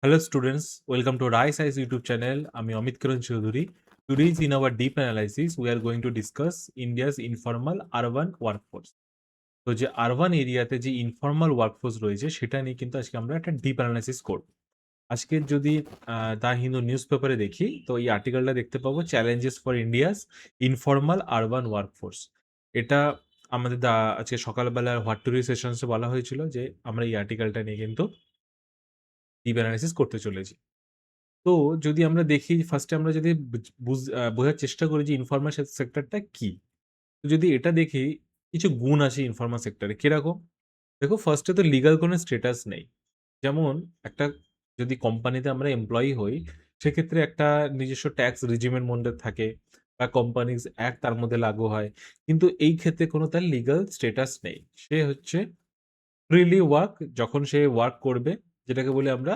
Hello students, welcome to Rise Size YouTube channel. আমি অমিত কিরণ Chowdhury. Today in our deep analysis, we are going to discuss India's informal urban workforce. তো যে urban এরিয়াতে যে informal workforce রয়েছে সেটা নিয়ে কিন্তু আজকে আমরা একটা ডিপ অ্যানালাইসিস করব। আজকে যদি দ্য হিন্দু নিউজ পেপারে দেখি তো এই আর্টিকেলটা দেখতে পাবো challenges for India's informal urban workforce. এটা আমাদের আজকে সকালবেলা হোয়াট টু রিড সেশনসে বলা হয়েছিল যে আমরা এই আর্টিকেলটা নিয়ে কিন্তু ডিপ অ্যানালাইসিস করতে চলেছি। তো যদি আমরা দেখি ফার্স্টে আমরা যদি বোঝার চেষ্টা করি যে ইনফরমাল সেক্টরটা কি? তো যদি এটা দেখি কিছু গুণ আছে ইনফরমাল সেক্টরে। কিরকম? দেখো ফার্স্টে তো লিগ্যাল কোনো স্ট্যাটাস নেই। যেমন একটা যদি কোম্পানিতে আমরা এমপ্লয়ি হই, সেক্ষেত্রে একটা নিজস্ব ট্যাক্স রেজিমের মধ্যে থাকে বা কোম্পানিজ অ্যাক্ট তার মধ্যে লাগু হয়। কিন্তু এই ক্ষেত্রে কোনো তার লিগ্যাল স্ট্যাটাস নেই। সে হচ্ছে ফ্রিলি ওয়ার্ক যখন সে ওয়ার্ক করবে, যেটাকে বলি আমরা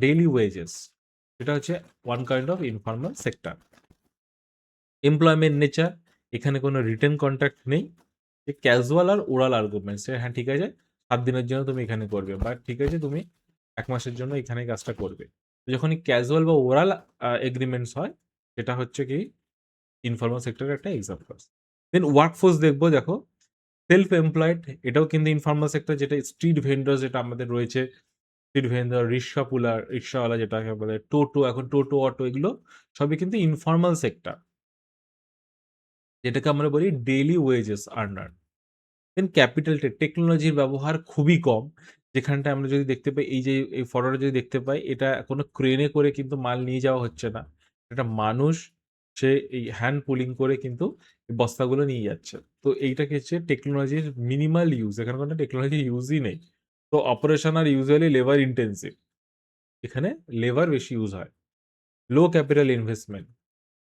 ডেইলি ওয়েজেস। এটা হচ্ছে one kind of informal sector. Employment nature, এখানে কোনো রিটেন কন্ট্রাক্ট নেই। ক্যাজুয়াল আর ওরাল আর্গুমেন্টস, হ্যাঁ ঠিক আছে 7 দিনের জন্য তুমি এখানে করবে বা ঠিক আছে তুমি 1 মাসের জন্য এখানে কাজটা করবে। যখন ক্যাজুয়াল বা ওরাল এগ্রিমেন্টস হয়, সেটা হচ্ছে কি ইনফর্মাল সেক্টরের একটা এক্সাম্পল। দেন ওয়ার্কফোর্স দেখবো, দেখো সেলফ এমপ্লয়েড, এটাও কিন্তু ইনফর্মাল সেক্টর। যেটা স্ট্রিট ভেন্ডর যেটা আমাদের রয়েছে, স্ট্রিট ভেন্ডর, রিক্সাওয়ালা যেটাকে বলে, টোটো, এখন টোটো, অটো, এগুলো সবই কিন্তু ইনফর্মাল সেক্টর, যেটাকে আমরা বলি ডেইলি ওয়েজেস আর্নার। দেন ক্যাপিটাল টেকনোলজির ব্যবহার খুবই কম। যেখানটায় আমরা যদি দেখতে পাই, এই যে এই ফটোটা যদি দেখতে পাই, এটা কোনো ক্রেনে করে কিন্তু মাল নিয়ে যাওয়া হচ্ছে না। একটা মানুষ সে এই হ্যান্ড পুলিং করে কিন্তু এই বস্তাগুলো নিয়ে যাচ্ছে। তো এইটাকে হচ্ছে টেকনোলজির মিনিমাল ইউজ, এখানে কোনো টেকনোলজি ইউজই নেই। তো অপারেশন আর ইউজুয়ালি লেবার ইন্টেন্সিভ, এখানে লেবার বেশি ইউজ হয়। লো ক্যাপিটাল ইনভেস্টমেন্ট।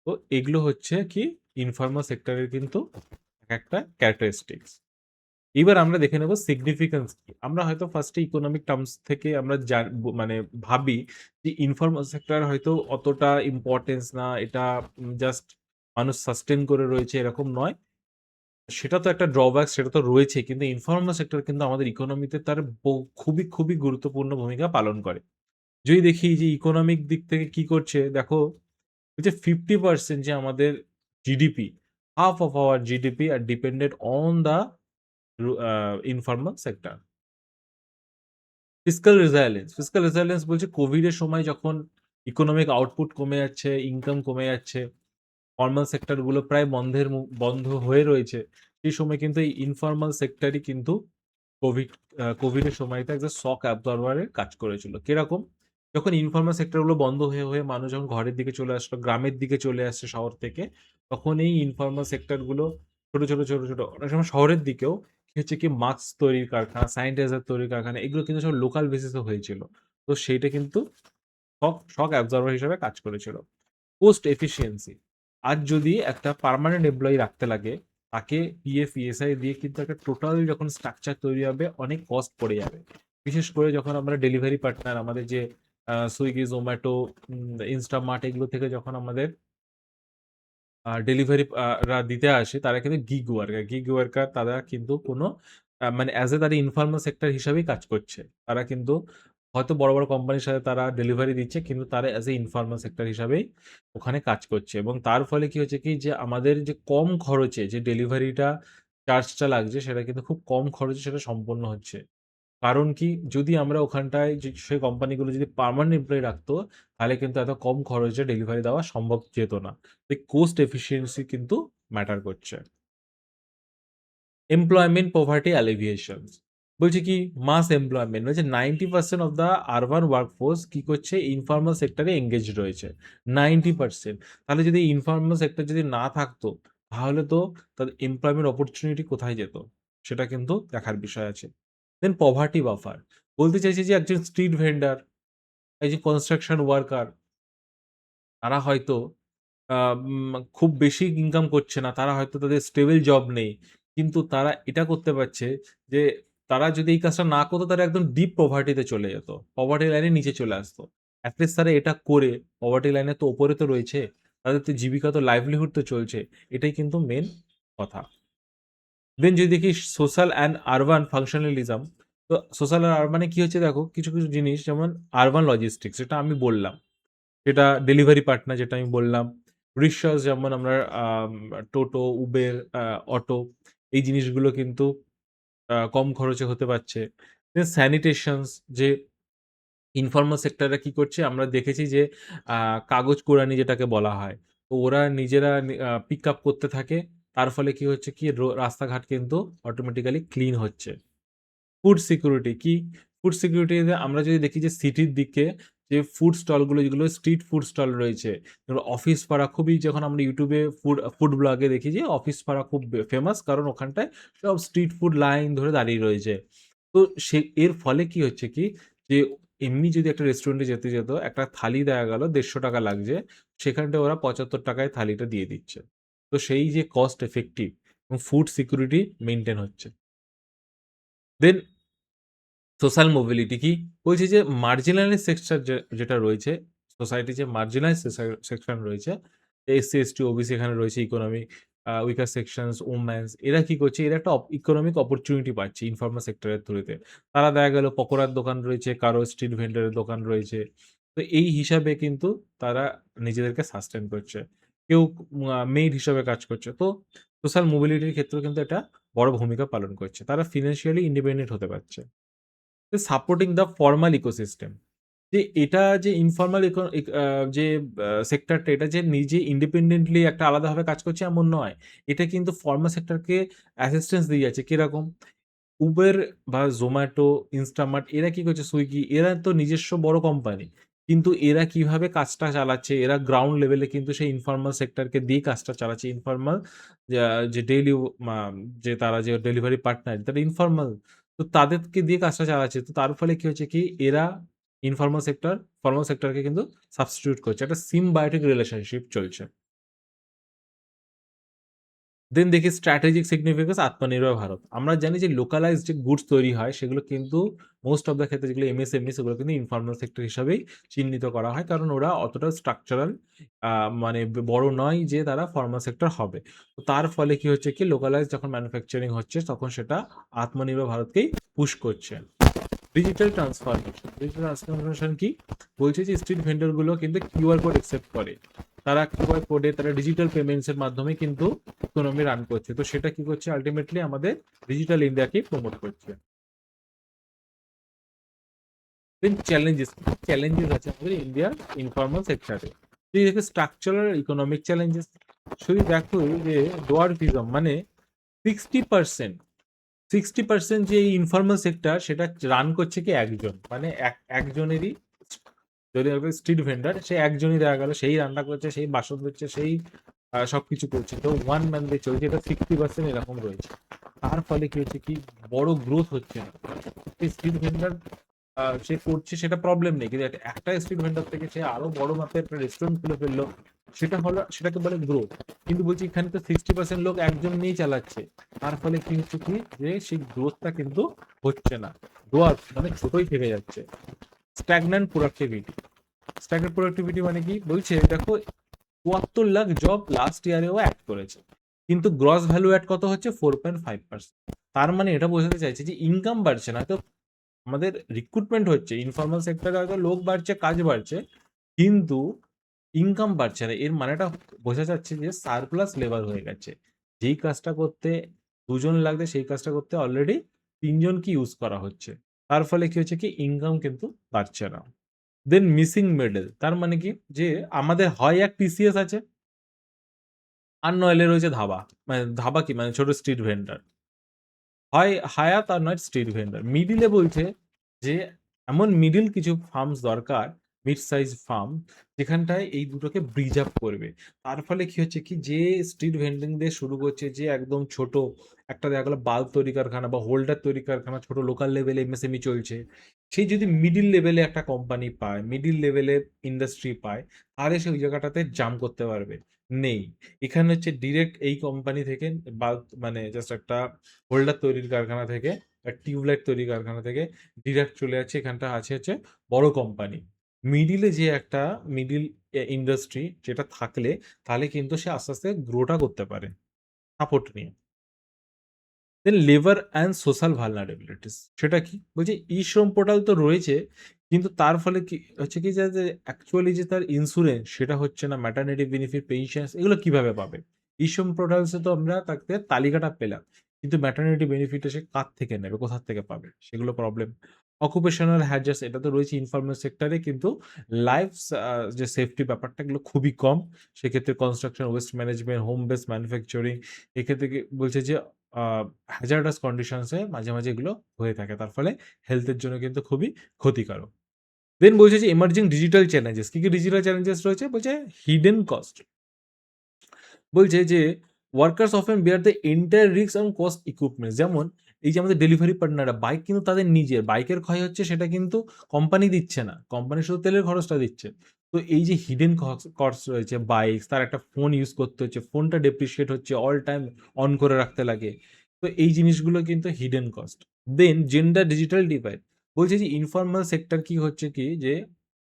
তো এগুলো হচ্ছে কি ইনফর্মাল সেক্টরের কিন্তু একটা ক্যারেক্টারিস্টিক্স। এবার আমরা দেখে নেব সিগনিফিকেন্স কি। আমরা হয়তো ফার্স্টে ইকোনমিক টার্মস থেকে আমরা মানে ভাবি যে ইনফর্মাল সেক্টর হয়তো অতটা ইম্পর্টেন্স না, এটা জাস্ট মানুষ সাস্টেন করে রয়েছে এরকম নয়। সেটা তো একটা ড্রব্যাক, সেটা তো রয়েছে, কিন্তু ইনফর্মাল সেক্টর কিন্তু আমাদের ইকোনমিতে তার খুবই খুবই গুরুত্বপূর্ণ ভূমিকা পালন করে। যদি দেখি যে ইকোনমিক দিক থেকে কি করছে, দেখো যে 50% যে আমাদের GDP, half of our GDP are dependent on the informal sector. Fiscal resilience বলছে কোভিড এর সময় যখন ইকোনমিক আউটপুট কমে যাচ্ছে, ইনকাম কমে যাচ্ছে, ফর্মাল সেক্টর গুলো প্রায় বন্ধ হয়ে রয়েছে, সেই সময় কিন্তু এই ইনফর্মাল সেক্টরই কিন্তু কোভিড কোভিডের সময়টা একটা শক অ্যাবজর্বারের কাজ করেছিল। কিরকম? যখন ইনফর্মাল সেক্টর গুলো বন্ধ হয়ে হয়ে মানুষ যখন ঘরের দিকে চলে আসলো, গ্রামের দিকে চলে আসছে শহর থেকে, তখন এই ইনফর্মাল সেক্টর গুলো ছোট ছোট অনেক সময় শহরের দিকেও কি হচ্ছে কি মাস্ক তৈরির কারখানা, স্যানিটাইজার তৈরির কারখানা, এগুলো কিন্তু সব লোকাল বেসিসে হয়েছিল। তো সেইটা কিন্তু শক অ্যাবজর্বার হিসেবে কাজ করেছিল। পোস্ট এফিসিয়েন্সি, আজ যদি একটা পার্মানেন্ট এমপ্লয়ি রাখতে লাগে, তাকে পিএফ ইএসআই দিয়ে কিন্তু একটা টোটাল যখন স্ট্রাকচার তৈরি হবে, অনেক কস্ট পড়ে যাবে। বিশেষ করে যখন আমরা ডেলিভারি পার্টনার, আমাদের যে সুইগি, জোম্যাটো, ইনস্টামার্ট, এগুলো থেকে যখন আমাদের ডেলিভারি রা দিতে আসে, তারা কিন্তু গিগ ওয়ার্কার তারা কিন্তু কোনো মানে অ্যাজ এ তারা ইনফর্মাল সেক্টর হিসাবেই কাজ করছে। তারা কিন্তু হয়তো বড় বড় কোম্পানির সাথে তারা ডেলিভারি দিচ্ছে, কিন্তু তারা অ্যাজ এ ইনফর্মাল সেক্টর হিসাবেই ওখানে কাজ করছে। এবং তার ফলে কি হচ্ছে কি যে আমাদের যে কম খরচে যে ডেলিভারিটা চার্জটা লাগছে, সেটা কিন্তু খুব কম খরচে সেটা সম্পন্ন হচ্ছে। কারণ কি, যদি আমরা ওখানটায় যে সেই কোম্পানিগুলো যদি পার্মানেন্ট এমপ্লয়ি রাখতো, তাহলে কিন্তু এত কম খরচে ডেলিভারি দেওয়া সম্ভব যেত না। এই কোস্ট এফিসিয়েন্সি কিন্তু ম্যাটার করছে। এমপ্লয়মেন্ট পভার্টি অ্যালিভিয়েশন বলছে কি, মাস এমপ্লয়মেন্ট বলছে 90% অফ দ্য আরবান ওয়ার্কফোর্স কি করছে, ইনফর্মাল সেক্টরে এঙ্গেজ রয়েছে 90%। তাহলে যদি ইনফর্মাল সেক্টর যদি না থাকতো, তাহলে তো তাদের এমপ্লয়মেন্ট অপরচুনিটি কোথায় যেত, সেটা কিন্তু দেখার বিষয় আছে। দেন পভার্টি বাফার বলতে চাইছে যে একজন স্ট্রিট ভেন্ডার, এই যে কনস্ট্রাকশন ওয়ার্কার, তারা হয়তো খুব বেশি ইনকাম করছে না, তারা হয়তো তাদের স্টেবল জব নেই, কিন্তু তারা এটা করতে পারছে যে তারা যদি এই কাজটা না করতো, তারা একদম ডিপ পভার্টিতে চলে যেত, পভার্টি লাইনের নিচে চলে আসতো। অ্যাটলিস্ট তারা এটা করে পভার্টি লাইনের তো ওপরে তো রয়েছে, তাদের তো জীবিকা, তো লাইভলিহুড তো চলছে। এটাই কিন্তু মেন কথা। দেন যদি দেখি সোশ্যাল অ্যান্ড আরবান ফাংশনালিজম, তো সোশ্যাল আর আরবানে কি হচ্ছে দেখো, কিছু, কিছু জিনিস যেমন আরবান লজিস্টিক্স যেটা আমি বললাম, যেটা ডেলিভারি পার্টনার যেটা আমি বললাম, রিক্শাস যেমন আমরা টোটো, উবের, অটো এই জিনিসগুলো কিন্তু কম খরচে হতে পারছে। দেন স্যানিটেশনস যে ইনফর্মাল সেক্টররা কি করছে আমরা দেখেছি যে আ কাগজ কুড়ানি যেটাকে বলা হয়। তো ওরা নিজেরা পিক আপ করতে থাকে। তার ফলে কি হচ্ছে কি রাস্তাঘাট কিন্তু অটোমেটিক্যালি ক্লিন হচ্ছে। ফুড সিকিউরিটি কি? ফুড সিকিউরিটিতে আমরা যদি দেখি যে সিটির দিকে যে ফুড স্টলগুলো যেগুলো স্ট্রিট ফুড স্টল রয়েছে, যেগুলো অফিস পাড়া খুবই যখন আমরা ইউটিউবে ফুড ব্লগে দেখি যে অফিস পাড়া খুব ফেমাস কারণ ওখানটায় সব স্ট্রিট ফুড লাইন ধরে দাঁড়িয়ে রয়েছে। তো এর ফলে কি হচ্ছে কি যে এমনি যদি একটা রেস্টুরেন্টে যেতে যেত একটা থালি দেখা গেল ৳১৫০ লাগছে, সেখানটায় ওরা ৳৭৫ য় থালিটা দিয়ে দিচ্ছে। তো সেই যে কস্ট এফেক্টিভ এবং ফুড সিকিউরিটি মেইনটেইন হচ্ছে। দেন সোশ্যাল মোবিলিটি কি? বলছি যে মার্জিনালাইজড সেকশন যেটা রয়েছে, সোসাইটির যে মার্জিনালাইজড সেকশন রয়েছে, এসসি, এসটি, ওবিসি এখানে রয়েছে ইকোনমিক উইকার সেকশনস, ওমেন্স এরা কি করছে? এরা একটা ইকোনমিক অপরচুনিটি পাচ্ছে ইনফর্মাল সেক্টরের থ্রুতে। তারা দেখা গেল পকোড়ার দোকান রয়েছে, কারো স্ট্রিট ভেন্ডরের দোকান রয়েছে। তো এই হিসাবে কিন্তু তারা নিজেদেরকে সাস্টেইন করছে। কেউ মেইড হিসাবে কাজ করছে। তো সোশ্যাল মোবিলিটির ক্ষেত্রেও কিন্তু এটা বড় ভূমিকা পালন করছে। তারা ফিন্যান্সিয়ালি ইন্ডিপেন্ডেন্ট হতে পারছে। সাপোর্টিং দ্য ফর্মাল ইকোসিস্টেম যে এটা যে ইনফর্মাল যে সেক্টরটা এটা যে নিজে ইন্ডিপেন্ডেন্টলি একটা আলাদাভাবে কাজ করছে এমন নয়। এটা কিন্তু ফর্মাল সেক্টরকে অ্যাসিস্ট্যান্স দিয়ে যাচ্ছে। কিরকম? Uber বা Zomato, Instamart এরা কি করছে? Swiggy এরা তো নিজস্ব বড় কোম্পানি। কিন্তু এরা কিভাবে কাজটা চালাচ্ছে? এরা গ্রাউন্ড লেভেলে কিন্তু সেই ইনফর্মাল সেক্টরকে দিয়ে কাজটা চালাচ্ছে। ইনফর্মাল যা যে ডেইলি মা যে তারা যে ডেলিভারি পার্টনার তারা ইনফর্মাল। তো তাদেরকে দিয়ে কাজটা চালাচ্ছে। তো তার ফলে কি হচ্ছে কি এরা ইনফর্মাল সেক্টর, ফর্মাল সেক্টরকে কিন্তু সাবস্টিটিউট করছে। একটা সিম্বায়োটিক রিলেশনশিপ চলছে। দেন দেখি স্ট্র্যাটেজিক সিগনিফিকেন্স আত্মনির্ভর ভারত। আমরা জানি যে লোকালাইজড যে গুডস তৈরি হয় সেগুলো কিন্তু মোস্ট অফ দ্যা ক্ষেত্রে যেগুলো এমএসএমই সেগুলো কিন্তু ইনফর্মাল সেক্টর হিসাবেই চিহ্নিত করা হয়। কারণ ওরা অতটা স্ট্রাকচারাল মানে বড় নয় যে তারা ফর্মাল সেক্টর হবে। তো তার ফলে কি হচ্ছে কি লোকালাইজড যখন ম্যানুফ্যাকচারিং হচ্ছে তখন সেটা আত্মনির্ভর ভারতকেই পুশ করছে। Digital transformation. ডিজিটাল ট্রান্সফরমেশন কি? বলছে যে স্ট্রিট ভেন্ডর গুলো কিন্তু কিউআর কোড অ্যাকসেপ্ট করে। তারা কিউআর কোডে তারা ডিজিটাল পেমেন্টস এর মাধ্যমে কিন্তু ইকোনমি রান করছে। তো সেটা কি করছে আল্টিমেটলি আমাদের ডিজিটাল ইন্ডিয়াকে প্রমোট করছে। দেন চ্যালেঞ্জেস, চ্যালেঞ্জেস আছে আমাদের ইন্ডিয়ার ইনফর্মাল সেক্টরে। তুই দেখে স্ট্রাকচারাল ইকোনমিক চ্যালেঞ্জেস শুধু দেখো যে ডোয়ার্ফিজম মানে 60% 60% যে ইনফর্মাল সেক্টর সেটা রান করছে কি একজন মানে একজনেরই যদি স্ট্রিট ভেন্ডার সে একজনই দেখা গেল সেই রান্না করছে সেই বাসন ধুচ্ছে সেই সবকিছু করছে তো ওয়ান ম্যান দিয়ে চলছে এটা 60% এরকম রয়েছে তার ফলে কি হচ্ছে কি বড় গ্রোথ হচ্ছে না স্ট্রিট ভেন্ডার সে করছে সেটা প্রবলেম নেই কিন্তু একটা স্ট্রিট ভেন্ডার থেকে সে আরো বড় মাপের একটা রেস্টুরেন্ট খুলে ফেললো সেটা হলো সেটাকে বলে গ্রোথ কিন্তু বলছি এখানে তো 60% লোক একজন নিয়েই চালাচ্ছে তার ফলে কি হচ্ছে কি যে সেই গ্রোথটা কিন্তু হচ্ছে না ডোয়ার্ফ মানে ছোটই থেকে যাচ্ছে স্ট্যাগন্যান্ট প্রোডাক্টিভিটি স্ট্যাগন্যান্ট প্রোডাক্টিভিটি মানে কি বলছে দেখো ৭৪ লাখ জব লাস্ট ইয়ারেও অ্যাড করেছে কিন্তু গ্রস ভ্যালু অ্যাড কত হচ্ছে 4.5%। তার মানে এটা বোঝাতে চাইছে যে ইনকাম বাড়ছে না তো আমাদের রিক্রুটমেন্ট হচ্ছে ইনফর্মাল সেক্টরে হয়তো লোক বাড়ছে কাজ বাড়ছে কিন্তু ইনকাম বাড়ছে না এর মানেটা বোঝা যাচ্ছে যে সারপ্লাস লেবার হয়ে গেছে যেই কাজটা করতে ২ জন লাগবে সেই কাজটা করতে অলরেডি ৩ জনকে ইউজ করা হচ্ছে তার ফলে কি হচ্ছে কি ইনকাম কিন্তু বাড়ছে না দেন মিসিং মিডল তার মানে কি যে আমাদের হয় এক টিসিএস আছে আর নইলে রয়েছে ধাবা মানে ধাবা কি মানে ছোট স্ট্রিট ভেন্ডার হয় হায়াত আর নয় স্ট্রিট ভেন্ডর। মিডিলে বলছে যে এমন মিডল কিছু ফার্মস দরকার, মিড সাইজ ফার্ম যেখানটায় এই দুটোকে ব্রিজ আপ করবে। তার ফলে কি হচ্ছে কি যে স্ট্রিট ভেন্ডিং দিয়ে শুরু করছে যে একদম ছোট একটা দেখা গেল বাল্ব তৈরি কারখানা বা হোল্ডার তৈরি কারখানা ছোট লোকাল লেভেলে এমএসএমই চলছে। সেই যদি মিডল লেভেলে একটা কোম্পানি পায়, মিডল লেভেলে ইন্ডাস্ট্রি পায়, তাহলে সে ওই জায়গাটাতে জাম্প করতে পারবে। নেই। এখানে হচ্ছে ডিরেক্ট এই কোম্পানি থেকে বাল্ব মানে জাস্ট একটা হোল্ডার তৈরির কারখানা থেকে টিউবলাইট তৈরির কারখানা থেকে ডিরেক্ট চলে যাচ্ছে এখানটা আছে হচ্ছে বড় কোম্পানি মিডিলে যে একটা মিডিল ইন্ডাস্ট্রি যেটা থাকলে তাহলে কিন্তু সে আস্তে আস্তে গ্রোটা করতে পারে সাপোর্ট নিয়ে দেন লেবার অ্যান্ড সোশ্যাল ভালনারেবিলিটিস সেটা কি? বলছে ই-শ্রম পোর্টাল তো রয়েছে, কিন্তু তার ফলে কি হচ্ছে কি যে অ্যাকচুয়ালি যে তার ইন্স্যুরেন্স সেটা হচ্ছে না, ম্যাটারনিটি বেনিফিট, পেনশনস এগুলো কিভাবে পাবে? ই-শ্রম পোর্টালসে তো আমরা তাকে তালিকাটা পেলাম। কিন্তু ম্যাটারনিটি বেনিফিটটা সে কার থেকে নেবে? কোথা থেকে পাবে? সেগুলো প্রবলেম। অকুপেশনাল হ্যাজার্ডস এটা তো রয়েছে ইনফরমাল সেক্টরে, কিন্তু লাইফ যে সেফটি ব্যাপারটা এগুলো খুবই কম। সেক্ষেত্রে construction, waste management, home base manufacturing এক্ষেত্রে কি বলছে যে আ হ্যাজার্ডাস কন্ডিশনস এ মাঝে, মাঝে এগুলো হয়ে থাকে। তার ফলে হেলথ এর জন্য কিন্তু খুবই ক্ষতিকারক। দেন বলছে যে এমার্জিং ডিজিটাল চ্যালেঞ্জেস। কি, কি ডিজিটাল চ্যালেঞ্জেস রয়েছে? বলছে হিডেন কস্ট। বলছে যে workers often bear the entire risk and cost equipments. যেমন এই যে আমাদের ডেলিভারি পার্টনাররা বাইক কিন্তু তাদের নিজের, বাইকের ক্ষয় হচ্ছে সেটা কিন্তু কোম্পানি দিচ্ছে না। কোম্পানি শুধু তেলের খরচটা দিচ্ছে। তো এই যে হিডেন কস্ট রয়েছে, বাইকস তার একটা ফোন ইউজ করতে হচ্ছে, ফোনটা ডেপ্রিশিয়েট হচ্ছে, অল টাইম অন করে রাখতে লাগে। তো এই জিনিসগুলো কিন্তু হিডেন কস্ট। দেন জেন্ডার ডিজিটাল ডিভাইড। বলছে যে ইনফরমাল সেক্টর কি হচ্ছে কি যে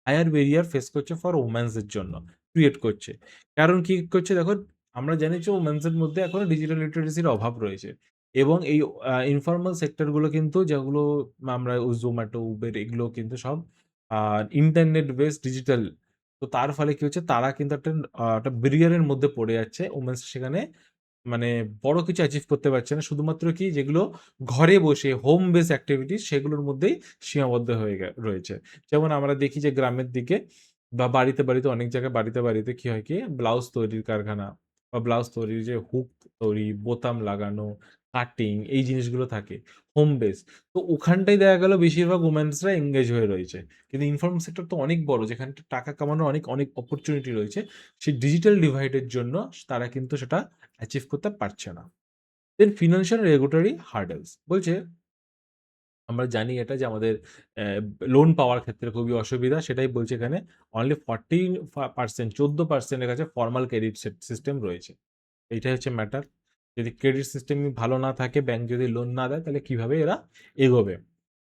হায়ার ব্যারিয়ার ফেস করছে ফর ওমেন্স এর জন্য, ক্রিয়েট করছে। কারণ কি করছে দেখো, আমরা জানি যে ওমেন্স এর মধ্যে এখনো ডিজিটাল লিটারেসির অভাব রয়েছে। এবং এই ইনফরমাল সেক্টর গুলো কিন্তু যেগুলো আমরা Zomato, Uber এগুলো কিন্তু সব ইন্টারনেট বেসড ডিজিটাল। তো তার ফলে কি হচ্ছে তারা কিন্তু একটা ব্যারিয়ার এর মধ্যে পড়ে যাচ্ছে। ওমেন্স সেখানে মানে বড় কিছু অ্যাচিভ করতে পারছে না। শুধুমাত্র কি যেগুলো ঘরে বসে হোম বেস অ্যাক্টিভিটিস সেগুলোর মধ্যেই সীমাবদ্ধ হয়ে রয়েছে। যেমন আমরা দেখি যে গ্রামের দিকে বা বাড়িতে, বাড়িতে অনেক জায়গায় বাড়িতে, বাড়িতে কি হয় কি ব্লাউজ তৈরির কারখানা বা ব্লাউজ তৈরির যে হুক তৈরি, বোতাম লাগানো, কাটিং এই জিনিসগুলো থাকে হোম বেস। তো ওখানটাই দেখা গেল বেশিরভাগ ওমেন্সরা এনগেজ হয়ে রয়েছে। কিন্তু ইনফর্মাল সেক্টর তো অনেক বড়, যেখানে টাকা কামানোর অনেক, অনেক অপরচুনিটি রয়েছে। সেই ডিজিটাল ডিভাইড এর জন্য তারা কিন্তু সেটা অ্যাচিভ করতে পারছে না। দেন ফিন্যান্সিয়াল রেগুলেটরি হার্ডলস। বলছে আমরা জানি এটা যে আমাদের লোন পাওয়ার ক্ষেত্রে খুবই অসুবিধা। সেটাই বলছে এখানে অনলি 14% 14% এর কাছে ফরমাল ক্রেডিট সিস্টেম রয়েছে। এইটাই হচ্ছে ম্যাটার। যদি ক্রেডিট সিস্টেমই ভালো না থাকে, ব্যাংক যদি লোন না দেয় তাহলে কিভাবে এরা এগোবে?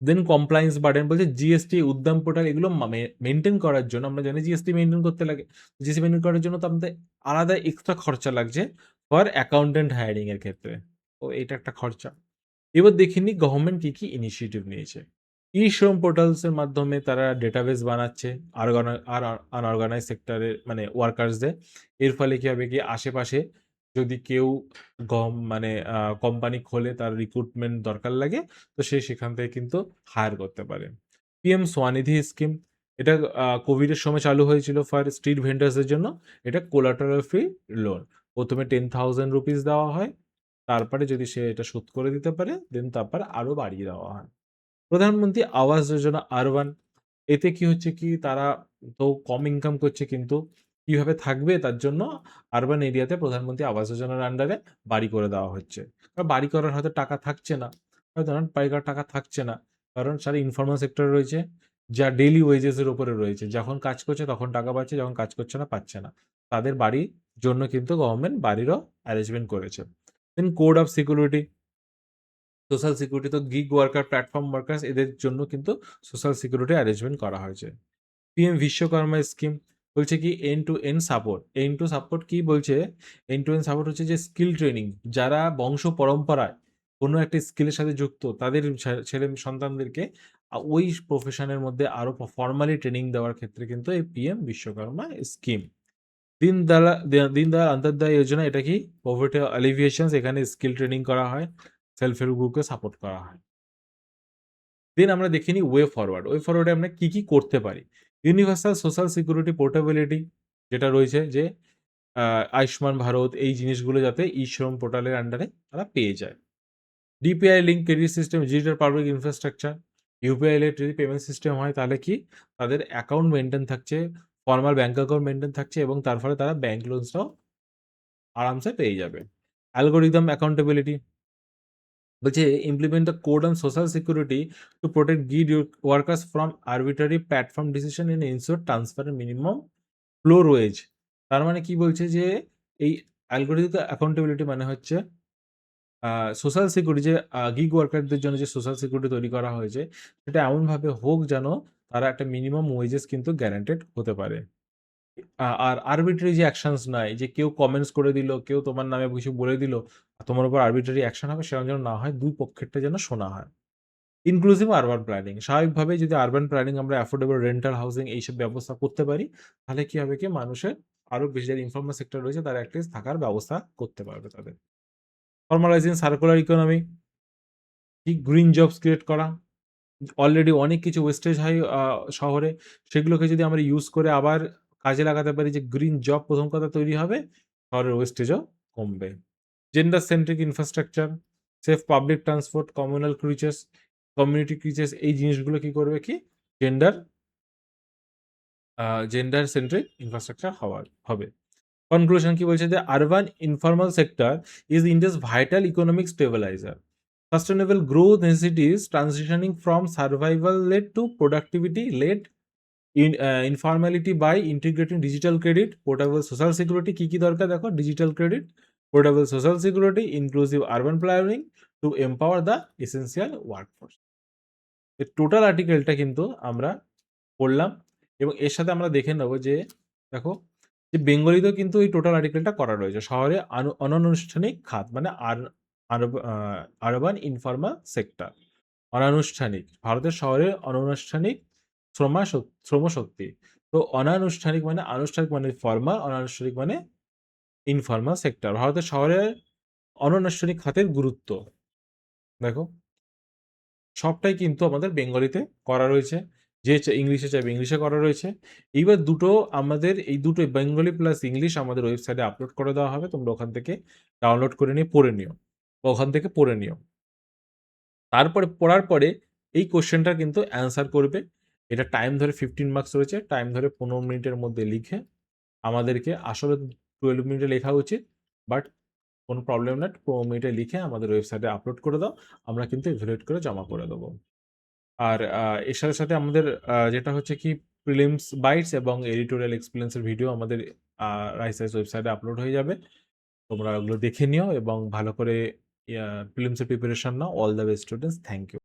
দেন কমপ্লায়েন্স বার্ডেন। বলছে জিএসটি, উদ্যম পোর্টাল এগুলো মেইনটেইন করার জন্য আমরা জানি জিএসটি মেইনটেইন করতে লাগে। জিএসটি মেইনটেইন করার জন্য তো আমাদের আলাদা এক্সট্রা খরচা লাগছে ফর অ্যাকাউন্টেন্ট হায়ারিং এর ক্ষেত্রে। তো এটা একটা খরচা। এবার দেখে নিই গভর্নমেন্ট কি, কি ইনিশিয়েটিভ নিয়েছে। ই-শ্রম পোর্টালস এর মাধ্যমে তারা ডেটাবেস বানাচ্ছে আনঅর্গানাইজড সেক্টরের মানে ওয়ার্কার্সদের। এর ফলে কি হবে কি আশেপাশে যদি কেউ মানে কোম্পানি খোলে তার রিক্রুটমেন্ট দরকার লাগে, তো সে সেখান থেকে কিন্তু হায়ার করতে পারে। পিএম স্বনিধি স্কিম, এটা কোভিডের সময় চালু হয়েছিল ফর স্ট্রিট ভেন্ডার্সদের জন্য। এটা কোলাটারাল ফ্রি লোন। প্রথমে ₹10,000 দেওয়া হয়। তারপরে যদি সে এটা শোধ করে দিতে পারে, দেন তারপর আরো বাড়িয়ে দেওয়া হয়। প্রধানমন্ত্রী আবাস যোজনা আরবান, এতে কি হচ্ছে কি তারা তো কম ইনকাম করছে, কিন্তু কিভাবে থাকবে তার জন্য আরবান এরিয়াতে প্রধানমন্ত্রী আবাস যোজনার আন্ডারে বাড়ি করে দেওয়া হচ্ছে। কারণ বাড়ি করার হয়তো টাকা থাকছে না, হয়তো না বাড়ি করার টাকা থাকছে না, কারণ সারা ইনফর্মাল সেক্টরে রয়েছে, যা ডেইলি ওয়েজেস এর উপরে রয়েছে। যখন কাজ করছে তখন টাকা পাচ্ছে, যখন কাজ করছে না পাচ্ছে না। তাদের বাড়ির জন্য কিন্তু গভর্নমেন্ট বাড়িরও অ্যারেঞ্জমেন্ট করেছে। Then code of security, social security to gig worker, platform workers এদের জন্য কিন্তু সোশ্যাল সিকিউরিটি অ্যারেঞ্জমেন্ট করা হয়েছে। পিএম বিশ্বকর্মা স্কিম বলছে কি end to end support. End to support কি বলছে? এন্ড টু এন্ড সাপোর্ট হচ্ছে যে স্কিল ট্রেনিং, যারা বংশ পরম্পরায় কোনো একটা স্কিলের সাথে যুক্ত তাদের ছেলে সন্তানদেরকে ওই প্রফেশনের মধ্যে আরো ফর্মালি ট্রেনিং দেওয়ার ক্ষেত্রে কিন্তু এই পিএম বিশ্বকর্মা স্কিম। দীনদয়াল অন্তোদয় যোজনা, এটা কি পভার্টি অ্যালিভিয়েশন, এখানে স্কিল ট্রেনিং করা হয়, সেলফ হেল্প গ্রুপকে সাপোর্ট করা হয়। দেন আমরা দেখে নিই ওয়ে ফরওয়ার্ড। ওয়ে ফরওয়ার্ডে আমরা কি, কি করতে পারি? ইউনিভার্সাল সোশ্যাল সিকিউরিটি পোর্টেবিলিটি, যেটা রয়েছে যে আয়ুষ্মান ভারত এই জিনিসগুলো যাতে ই-শ্রম পোর্টালের আন্ডারে তারা পেয়ে যায়। DPI link credit system, digital public infrastructure. UPI এর যদি পেমেন্ট সিস্টেম হয় তাহলে কি তাদের অ্যাকাউন্ট মেইনটেইন থাকছে, ফরমাল ব্যাংক অ্যাকাউন্ট মেইনটেইন থাকছে এবং তার ফলে তারা ব্যাংক লোনসটাও আরামসে পেয়ে যাবে। অ্যালগরিদম অ্যাকাউন্টেবিলিটি, বলছে implement the code on social security to protect gig workers from arbitrary platform decision in ensure transfer minimum floor wage. তার মানে কি বলছে যে এই অ্যালগরিদম অ্যাকাউন্টেবিলিটি মানে হচ্ছে সোশ্যাল সিকিউরিটি যে গিগ ওয়ার্কারদের জন্য যে সোশ্যাল সিকিউরিটি তৈরি করা হয়েছে সেটা এমনভাবে হোক যেন তারা একটা মিনিমাম ওয়েজেস কিন্তু গ্যারান্টেড হতে পারে। আর আরবিট্রারি যে অ্যাকশনস নাই, যে কেউ কমেন্টস করে দিল, কেউ তোমার নামে কিছু বলে দিল, তোমার উপর আরবিট্রারি অ্যাকশন হবে সেরকম যেন না হয়, ২ পক্ষেরটা যেন শোনা হয়। ইনক্লুসিভ আরবান প্ল্যানিং, স্বাভাবিকভাবেই যদি আরবান প্ল্যানিং আমরা অ্যাফোর্ডেবল রেন্টাল হাউসিং এইসব ব্যবস্থা করতে পারি, তাহলে কি হবে কি মানুষের আরো বেশি যারা ইনফর্মাল সেক্টর রয়েছে তারা এটলিস্ট থাকার ব্যবস্থা করতে পারবে তাদের। ফর্মালাইজিং সার্কুলার ইকোনমি, কি গ্রিন জবস ক্রিয়েট করা। অলরেডি অনেক কিছু ওয়েস্টেজ হয় শহরে, সেগুলোকে যদি আমরা ইউজ করে আবার কাজে লাগাতে পারি, যে গ্রিন জব প্রথম কথা তৈরি হবে, শহরের ওয়েস্টেজও কমবে। Gender centric infrastructure, safe public transport, communal creatures, community creatures, এই জিনিসগুলো কি করবে কি জেন্ডার জেন্ডার সেন্ট্রিক ইনফ্রাস্ট্রাকচার হবে। কনক্লুশন কি বলছে, যে urban informal sector is India's vital economic stabiliser. Sustainable growth necessities transitioning from survival-led to productivity-led informality by integrating digital credit, portable social security, কি দরকার দেখো, digital credit, portable social security, inclusive urban planning to empower the essential workforce. এই total আর্টিকেলটা কিন্তু আমরা পড়লাম, এবং এর সাথে আমরা দেখে নেব যে দেখো, যে বেঙ্গলিতেও কিন্তু এই টোটাল আর্টিকেলটা করা রয়েছে। শহরে অনানুষ্ঠানিক খাত মানে আরবান ইনফর্মাল সেক্টর, অনানুষ্ঠানিক ভারতের শহরে অনানুষ্ঠানিক শ্রমশক্তি। তো অনানুষ্ঠানিক মানে আনুষ্ঠানিক মানে ফর্মাল, অনানুষ্ঠানিক মানে ইনফর্মাল সেক্টর। ভারতের শহরে অনানুষ্ঠানিক খাতের গুরুত্ব দেখো, সবটাই কিন্তু আমাদের বেঙ্গলিতে করা রয়েছে। যে ইংলিশে চাইবে ইংলিশে করা রয়েছে। এইবার দুটো আমাদের এই দুটো বেঙ্গলি প্লাস ইংলিশ আমাদের ওয়েবসাইটে আপলোড করে দেওয়া হবে। তোমরা ওখান থেকে ডাউনলোড করে নিয়ে পড়ে নিও, ওখান থেকে পড়ে নিও। তারপরে পড়ার পরে এই কোশ্চেনটা কিন্তু অ্যান্সার করবে। এটা টাইম ধরে 15 মার্কস রয়েছে, টাইম ধরে 15 মিনিটের মধ্যে লিখে আমাদেরকে, আসলে 12 মিনিটে লেখা উচিত, বাট কোনো প্রবলেম না, 15 মিনিটে লিখে আমাদের ওয়েবসাইটে আপলোড করে দাও, আমরা কিন্তু ইভ্যালুয়েট করে জমা করে দেবো। আর এর সাথে, সাথে আমাদের যেটা হচ্ছে কি প্রিলিমস বাইটস এবং এডিটোরিয়াল এক্সপিরিয়েন্সের ভিডিও আমাদের রাইসেস ওয়েবসাইটে আপলোড হয়ে যাবে। তোমরা ওগুলো দেখে নিও এবং ভালো করে প্রিলিমসের প্রিপারেশন নাও। All the best students, thank you.